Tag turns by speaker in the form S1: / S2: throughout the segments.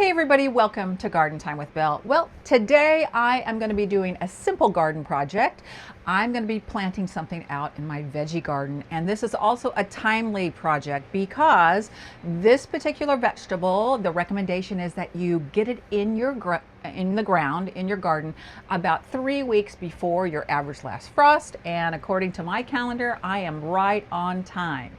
S1: Hey everybody, welcome to Garden Time with Belle. Well, today I am going to be doing a simple garden project. I'm going to be planting something out in my veggie garden, and this is also a timely project because this particular vegetable, the recommendation is that you get it in the ground in your garden about 3 weeks before your average last frost, and according to my calendar, I am right on time.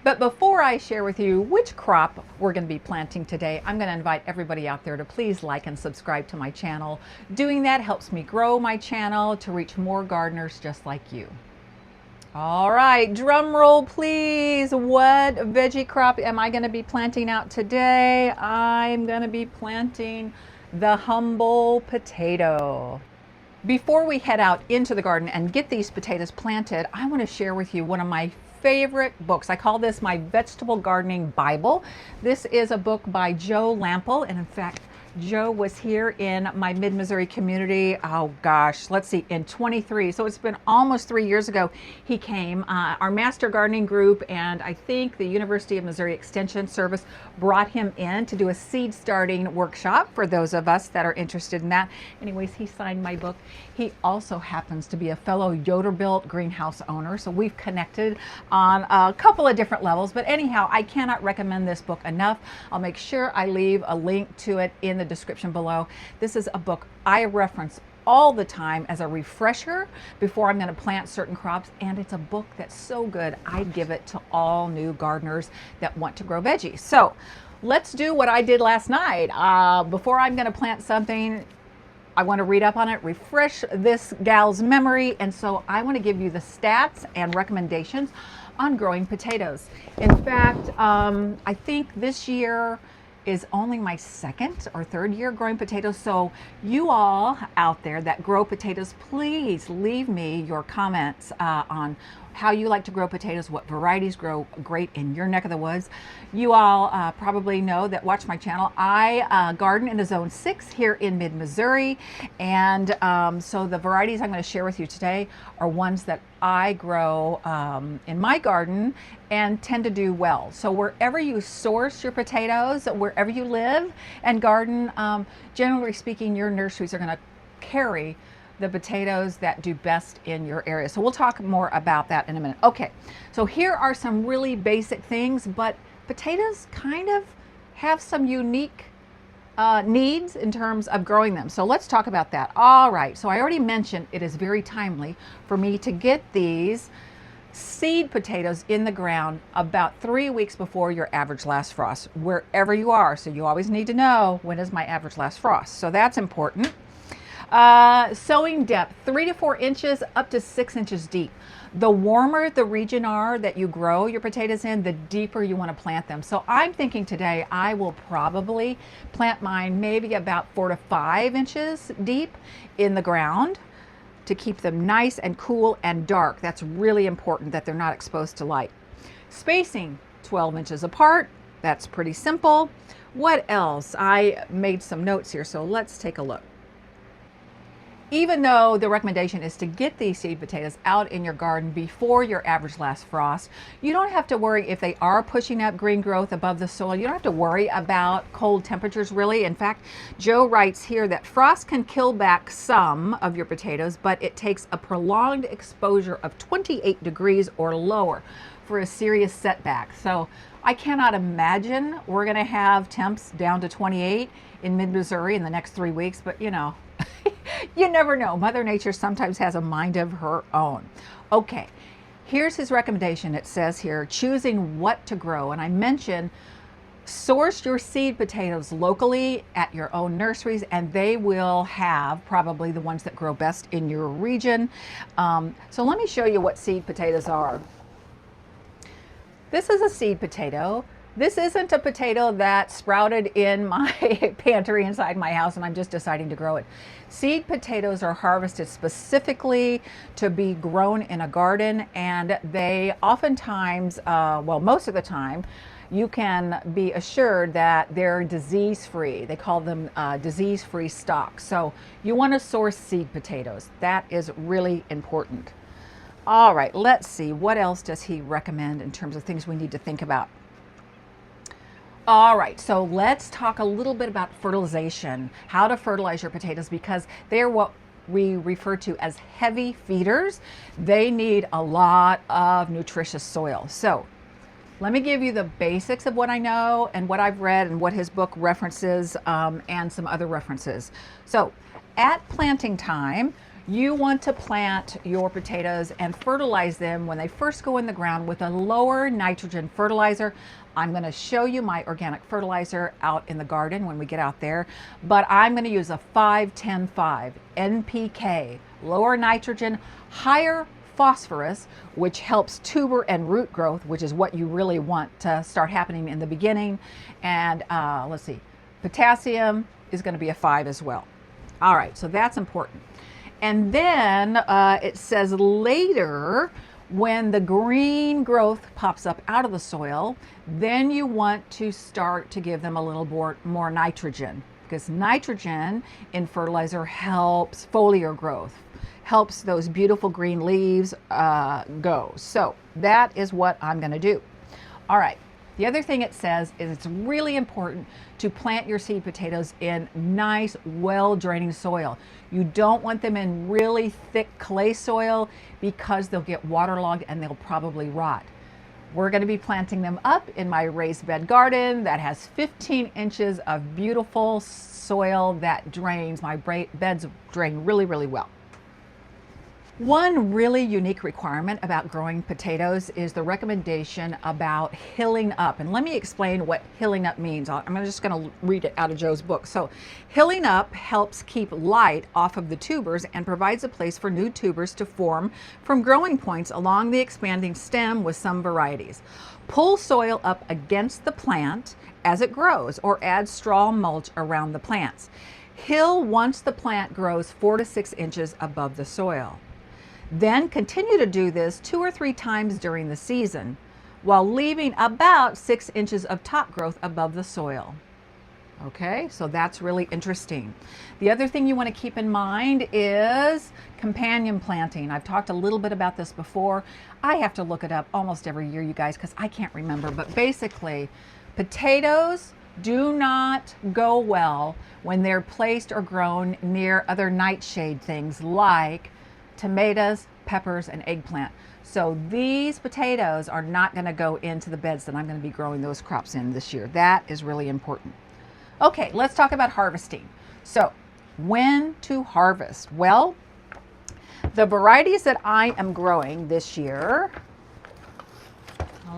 S1: But before I share with you which crop we're going to be planting today, I'm going to invite everybody out there to please like and subscribe to my channel. Doing that helps me grow my channel to reach more gardeners just like you. All right, drum roll please. What veggie crop am I going to be planting out today? I'm going to be planting the humble potato. Before we head out into the garden and get these potatoes planted, I want to share with you one of my favorite books. I call this my vegetable gardening Bible. This is a book by Joe Lample, and in fact Joe was here in my mid-Missouri community, oh gosh, let's see, in 23, so it's been almost 3 years ago. He came, our master gardening group, and I think the University of Missouri Extension Service brought him in to do a seed starting workshop for those of us that are interested in that. Anyways, he signed my book. He also happens to be a fellow Yoder-built greenhouse owner, so we've connected on a couple of different levels, but anyhow, I cannot recommend this book enough. I'll make sure I leave a link to it in the description below. This is a book I reference all the time as a refresher before I'm going to plant certain crops, and it's a book that's so good I give it to all new gardeners that want to grow veggies. So let's do what I did last night. Before I'm going to plant something, I want to read up on it, refresh this gal's memory, and so I want to give you the stats and recommendations on growing potatoes. In fact, I think this year is only my second or third year growing potatoes. So you all out there that grow potatoes, please leave me your comments on how you like to grow potatoes, what varieties grow great in your neck of the woods. You all probably know that watch my channel. I garden in the Zone 6 here in mid-Missouri, and so the varieties I'm going to share with you today are ones that I grow in my garden and tend to do well. So wherever you source your potatoes, wherever you live and garden, generally speaking, your nurseries are going to carry the potatoes that do best in your area. So we'll talk more about that in a minute. Okay, so here are some really basic things, but potatoes kind of have some unique needs in terms of growing them. So let's talk about that. All right, so I already mentioned it is very timely for me to get these seed potatoes in the ground about 3 weeks before your average last frost, wherever you are. So you always need to know, when is my average last frost? So that's important. Sowing depth, 3 to 4 inches up to 6 inches deep. The warmer the region are that you grow your potatoes in, the deeper you want to plant them. So I'm thinking today I will probably plant mine maybe about 4 to 5 inches deep in the ground to keep them nice and cool and dark. That's really important that they're not exposed to light. Spacing, 12 inches apart. That's pretty simple. What else? I made some notes here, so let's take a look. Even though the recommendation is to get these seed potatoes out in your garden before your average last frost, you don't have to worry if they are pushing up green growth above the soil. You don't have to worry about cold temperatures, really. In fact, Joe writes here that frost can kill back some of your potatoes, but it takes a prolonged exposure of 28 degrees or lower for a serious setback. So I cannot imagine we're going to have temps down to 28 in mid-Missouri in the next 3 weeks, but you know, you never know. Mother Nature sometimes has a mind of her own. Okay, here's his recommendation. It says here, choosing what to grow. And I mentioned source your seed potatoes locally at your own nurseries, and they will have probably the ones that grow best in your region. So let me show you what seed potatoes are. This is a seed potato. This isn't a potato that sprouted in my pantry inside my house and I'm just deciding to grow it. Seed potatoes are harvested specifically to be grown in a garden, and they oftentimes, well, most of the time, you can be assured that they're disease-free. They call them disease-free stock. So you want to source seed potatoes. That is really important. All right, let's see. What else does he recommend in terms of things we need to think about? All right, so let's talk a little bit about fertilization, how to fertilize your potatoes, because they're what we refer to as heavy feeders. They need a lot of nutritious soil. So let me give you the basics of what I know and what I've read and what his book references, and some other references. So at planting time, you want to plant your potatoes and fertilize them when they first go in the ground with a lower nitrogen fertilizer. I'm going to show you my organic fertilizer out in the garden when we get out there, but I'm going to use a 5-10-5 NPK, lower nitrogen, higher phosphorus, which helps tuber and root growth, which is what you really want to start happening in the beginning. And let's see, potassium is going to be a 5 as well. All right, so that's important. And then it says later, when the green growth pops up out of the soil, then you want to start to give them a little more nitrogen, because nitrogen in fertilizer helps foliar growth, helps those beautiful green leaves go. So that is what I'm going to do. All right. The other thing it says is it's really important to plant your seed potatoes in nice, well-draining soil. You don't want them in really thick clay soil because they'll get waterlogged and they'll probably rot. We're going to be planting them up in my raised bed garden that has 15 inches of beautiful soil that drains. My beds drain really, really well. One really unique requirement about growing potatoes is the recommendation about hilling up. And let me explain what hilling up means. I'm just going to read it out of Joe's book. So hilling up helps keep light off of the tubers and provides a place for new tubers to form from growing points along the expanding stem with some varieties. Pull soil up against the plant as it grows, or add straw mulch around the plants. Hill once the plant grows 4 to 6 inches above the soil. Then continue to do this 2 or 3 times during the season, while leaving about 6 inches of top growth above the soil. Okay, so that's really interesting. The other thing you want to keep in mind is companion planting. I've talked a little bit about this before. I have to look it up almost every year, you guys, because I can't remember. But basically, potatoes do not go well when they're placed or grown near other nightshade things like tomatoes, peppers, and eggplant. So these potatoes are not going to go into the beds that I'm going to be growing those crops in this year. That is really important. Okay, let's talk about harvesting. So when to harvest? Well, the varieties that I am growing this year,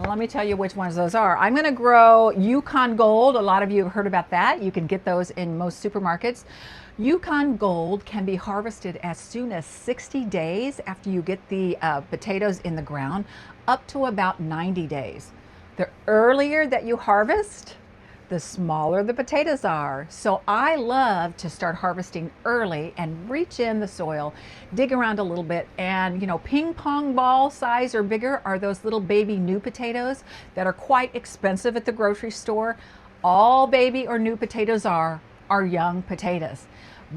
S1: let me tell you which ones those are. I'm going to grow Yukon Gold. A lot of you have heard about that. You can get those in most supermarkets. Yukon Gold can be harvested as soon as 60 days after you get the potatoes in the ground, up to about 90 days. The earlier that you harvest, the smaller the potatoes are. So I love to start harvesting early and reach in the soil, dig around a little bit, and ping pong ball size or bigger are those little baby new potatoes that are quite expensive at the grocery store. All baby or new potatoes are young potatoes.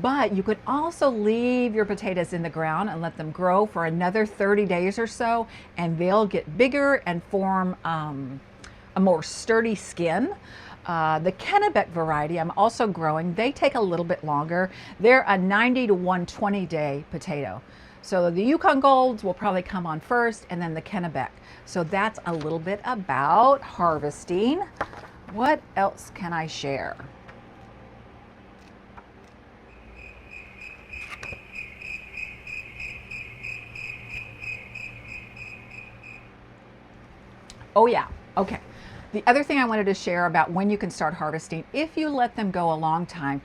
S1: But you could also leave your potatoes in the ground and let them grow for another 30 days or so, and they'll get bigger and form a more sturdy skin. The Kennebec variety I'm also growing, they take a little bit longer. They're a 90 to 120 day potato. So the Yukon Golds will probably come on first, and then the Kennebec. So that's a little bit about harvesting. What else can I share? Oh yeah, okay. The other thing I wanted to share about when you can start harvesting, if you let them go a long time,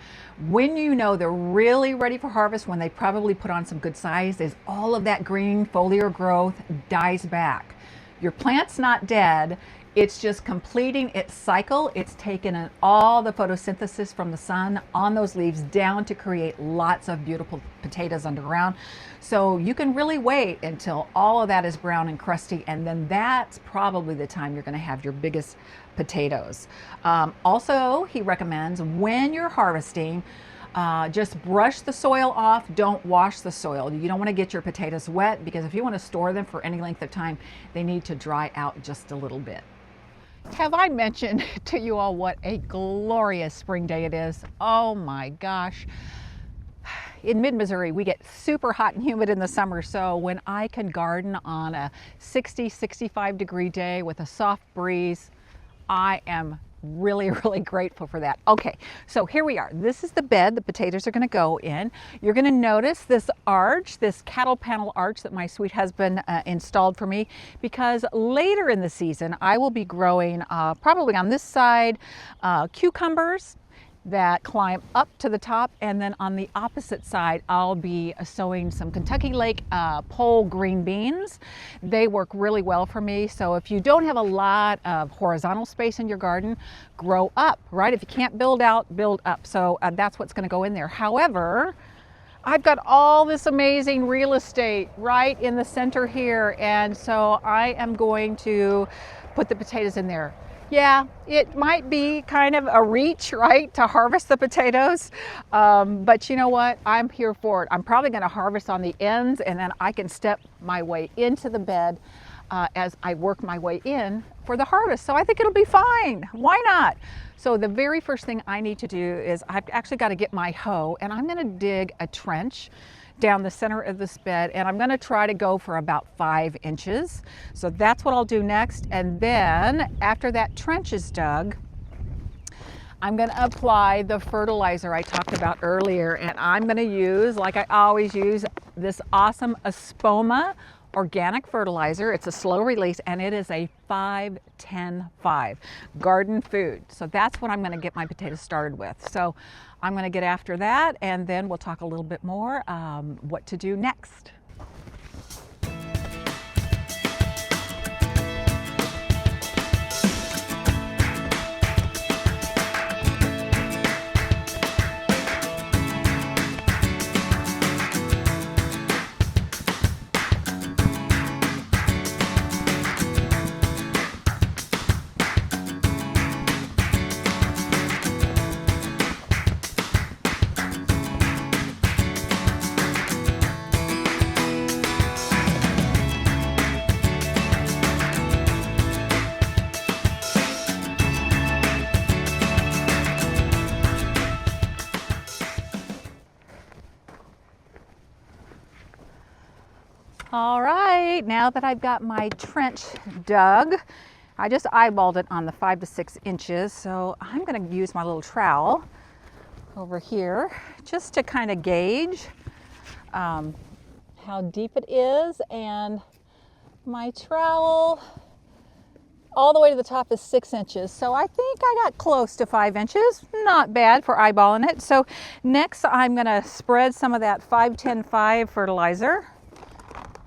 S1: when you know they're really ready for harvest, when they probably put on some good size, is all of that green foliar growth dies back. Your plant's not dead, it's just completing its cycle. It's taken in all the photosynthesis from the sun on those leaves down to create lots of beautiful potatoes underground. So you can really wait until all of that is brown and crusty, and then that's probably the time you're going to have your biggest potatoes. Also, he recommends when you're harvesting, just brush the soil off. Don't wash the soil. You don't want to get your potatoes wet, because if you want to store them for any length of time, they need to dry out just a little bit. Have I mentioned to you all what a glorious spring day it is? Oh my gosh. In mid-Missouri, we get super hot and humid in the summer, so when I can garden on a 60, 65 degree day with a soft breeze, I am really, really grateful for that. Okay, so here we are. This is the bed the potatoes are going to go in. You're going to notice this arch, this cattle panel arch that my sweet husband installed for me, because later in the season I will be growing probably on this side cucumbers that climb up to the top, and then on the opposite side I'll be sowing some Kentucky Lake pole green beans. They work really well for me. So if you don't have a lot of horizontal space in your garden, grow up, right? If you can't build out, build up. So that's what's going to go in there. However, I've got all this amazing real estate right in the center here, and so I am going to put the potatoes in there. Yeah, it might be kind of a reach, right, to harvest the potatoes, but you know what? I'm here for it. I'm probably going to harvest on the ends, and then I can step my way into the bed as I work my way in for the harvest. So I think it'll be fine. Why not? So the very first thing I need to do is I've actually got to get my hoe, and I'm going to dig a trench down the center of this bed, and I'm going to try to go for about 5 inches. So that's what I'll do next. And then after that trench is dug, I'm going to apply the fertilizer I talked about earlier, and I'm going to use, like I always use, this awesome Espoma organic fertilizer. It's a slow release, and it is a 5-10-5 garden food. So that's what I'm going to get my potatoes started with. So I'm going to get after that, and then we'll talk a little bit more what to do next. All right, now that I've got my trench dug, I just eyeballed it on the 5 to 6 inches. So I'm going to use my little trowel over here just to kind of gauge how deep it is. And my trowel all the way to the top is 6 inches. So I think I got close to 5 inches. Not bad for eyeballing it. So next I'm going to spread some of that 5-10-5 fertilizer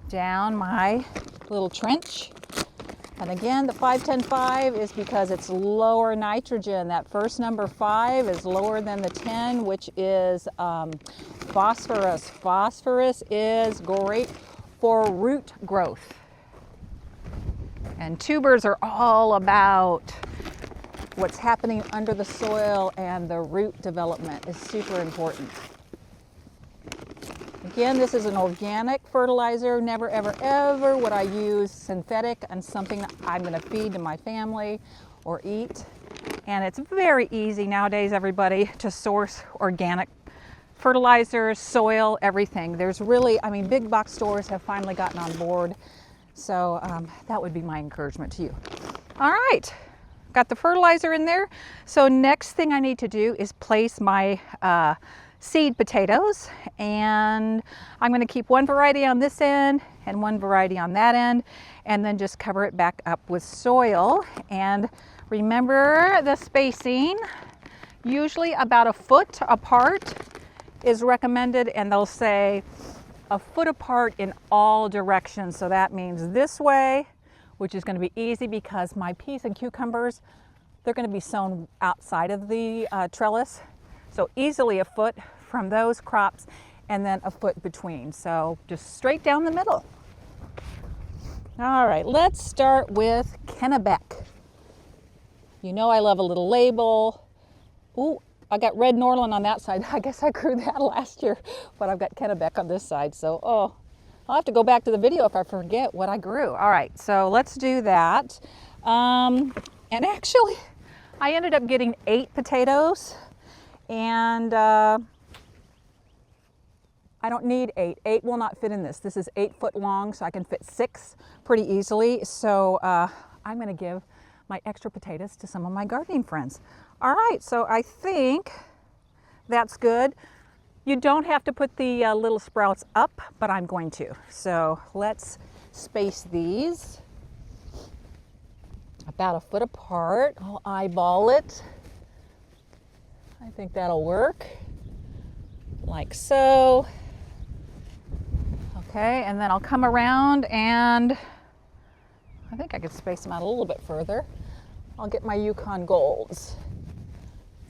S1: down my little trench. And again, the 5-10-5 is because it's lower nitrogen. That first number 5 is lower than the 10, which is phosphorus. Phosphorus is great for root growth. And tubers are all about what's happening under the soil, and the root development is super important. Again, this is an organic fertilizer. Never, ever, ever would I use synthetic on something that I'm going to feed to my family or eat. And it's very easy nowadays, everybody, to source organic fertilizers, soil, everything. There's really, I mean, big box stores have finally gotten on board. So that would be my encouragement to you. All right, got the fertilizer in there. So next thing I need to do is place my seed potatoes, and I'm going to keep one variety on this end and one variety on that end, and then just cover it back up with soil. And remember the spacing, usually about a foot apart is recommended, and they'll say a foot apart in all directions. So that means this way, which is going to be easy because my peas and cucumbers, they're going to be sown outside of the trellis. So easily a foot from those crops, and then a foot between. So just straight down the middle. All right, let's start with Kennebec. You know I love a little label. Ooh, I got red Norland on that side. I guess I grew that last year, but I've got Kennebec on this side. So, I'll have to go back to the video if I forget what I grew. All right, so let's do that. And actually, I ended up getting 8 potatoes, and I don't need 8. 8 will not fit in this. This is 8 foot long, so I can fit 6 pretty easily. So I'm gonna give my extra potatoes to some of my gardening friends. All right, so I think that's good. You don't have to put the little sprouts up, but I'm going to. So let's space these about 1 foot apart. I'll eyeball it. I think that'll work, like so. Okay, and then I'll come around and I think I could space them out a little bit further. I'll get my Yukon Golds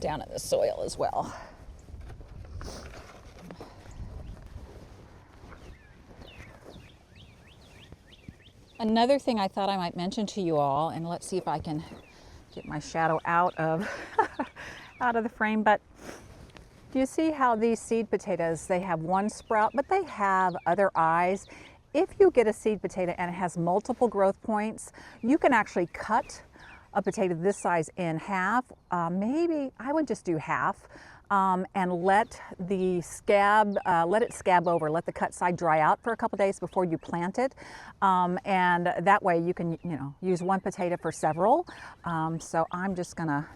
S1: down in the soil as well. Another thing I thought I might mention to you all, and let's see if I can get my shadow out of out of the frame, but do you see how these seed potatoes, they have 1 sprout, but they have other eyes? If you get a seed potato and it has multiple growth points, you can actually cut a potato this size in half. Maybe I would just do half. And let the scab, let it scab over, let the cut side dry out for a couple days before you plant it. And that way you can, use 1 potato for several. So I'm just gonna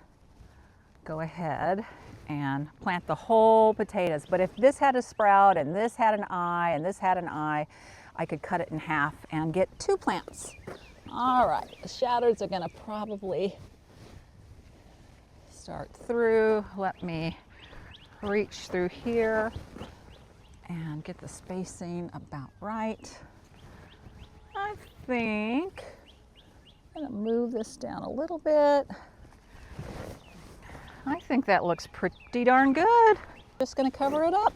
S1: go ahead and plant the whole potatoes. But if this had a sprout and this had an eye and this had an eye, I could cut it in half and get 2 plants. All right, the shadows are gonna probably start through. Let me reach through here and get the spacing about right. I think I'm gonna move this down a little bit. I think that looks pretty darn good. Just gonna cover it up.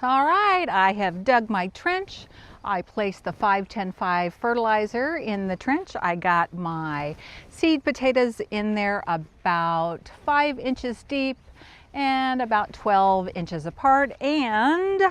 S1: All right, I have dug my trench. I placed the 5-10-5 fertilizer in the trench. I got my seed potatoes in there about 5 inches deep and about 12 inches apart. And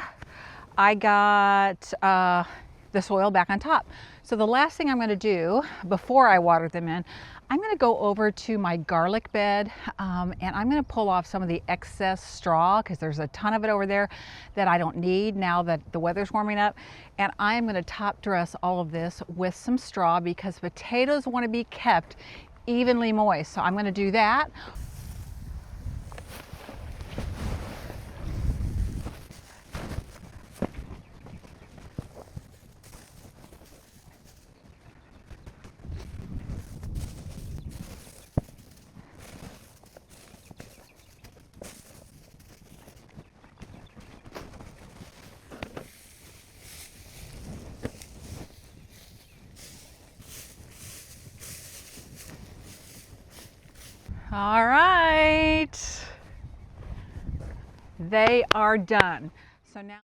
S1: I got the soil back on top. So the last thing I'm going to do before I water them in, I'm going to go over to my garlic bed and I'm going to pull off some of the excess straw because there's a ton of it over there that I don't need now that the weather's warming up. And I am going to top dress all of this with some straw because potatoes want to be kept evenly moist. So I'm going to do that. All right. They are done. So now